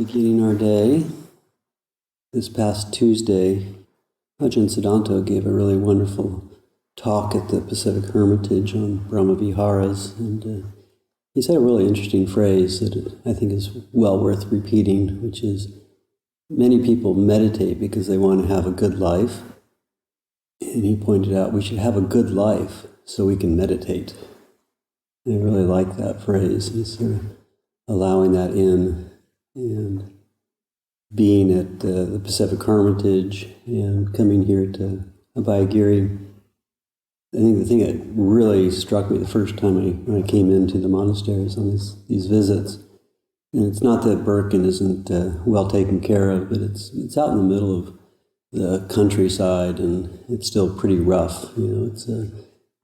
beginning our day. This past Tuesday, Ajahn Siddhanta gave a really wonderful talk at the Pacific Hermitage on Brahma Viharas, and he said a really interesting phrase that I think is well worth repeating, which is, many people meditate because they want to have a good life, and he pointed out we should have a good life so we can meditate. And I really like that phrase. He's sort of allowing that in, and being at the Pacific Hermitage and coming here to Abhayagiri. I think the thing that really struck me the first time when I came into the monasteries on these visits, and it's not that Birken isn't well taken care of, but it's out in the middle of the countryside, and it's still pretty rough. You know,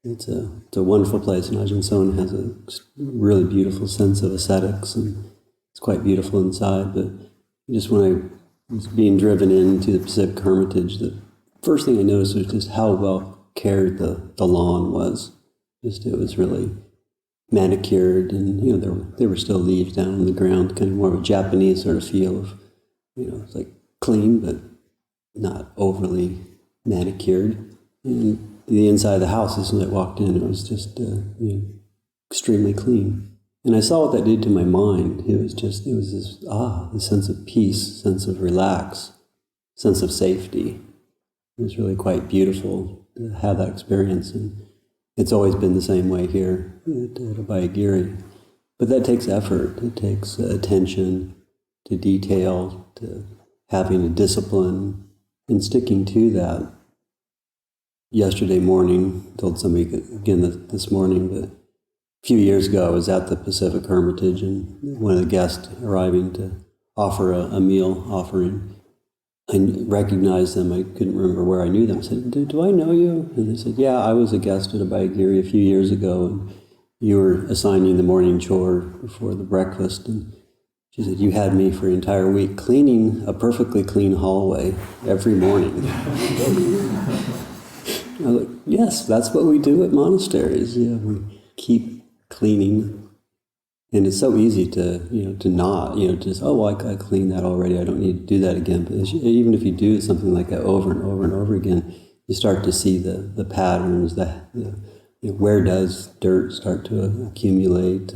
it's a wonderful place, and Ajahn Sohn has a really beautiful sense of aesthetics, and it's quite beautiful inside. But just when I was being driven into the Pacific Hermitage, the first thing I noticed was just how well cared the lawn was. It was really manicured, and there were still leaves down on the ground, kind of more of a Japanese sort of feel of, it's like clean but not overly manicured. And the inside of the house, as soon as I walked in, it was just extremely clean. And I saw what that did to my mind. It was this sense of peace, sense of relax, sense of safety. It was really quite beautiful to have that experience, and it's always been the same way here at Abhayagiri. But that takes effort. It takes attention to detail, to having a discipline, and sticking to that. Yesterday morning, told somebody again this morning, but a few years ago I was at the Pacific Hermitage, and one of the guests arriving to offer a meal offering, I recognized them. I couldn't remember where I knew them. I said, do I know you? And they said, yeah, I was a guest at Abhayagiri a few years ago, and you were assigning the morning chore before the breakfast. And she said, you had me for an entire week cleaning a perfectly clean hallway every morning. I was like, yes, that's what we do at monasteries. Yeah, we keep cleaning. And it's so easy to not, just, I cleaned that already, I don't need to do that again. But even if you do something like that over and over and over again, you start to see the patterns, where does dirt start to accumulate,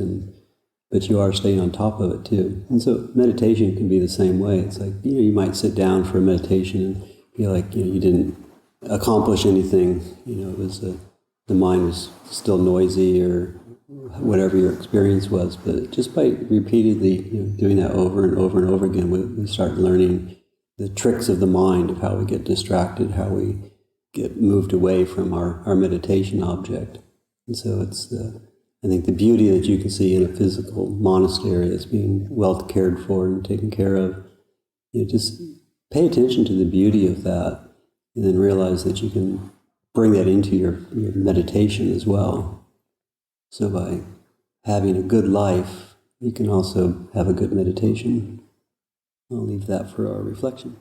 but you are staying on top of it too. And so meditation can be the same way. It's like, you might sit down for a meditation and feel like, you didn't accomplish anything. It was the mind was still noisy or whatever your experience was, but just by repeatedly doing that over and over and over again, we start learning the tricks of the mind, of how we get distracted, how we get moved away from our meditation object. And so it's I think the beauty that you can see in a physical monastery that's being well cared for and taken care of, just pay attention to the beauty of that, and then realize that you can bring that into your meditation as well. So by having a good life, you can also have a good meditation. I'll leave that for our reflection.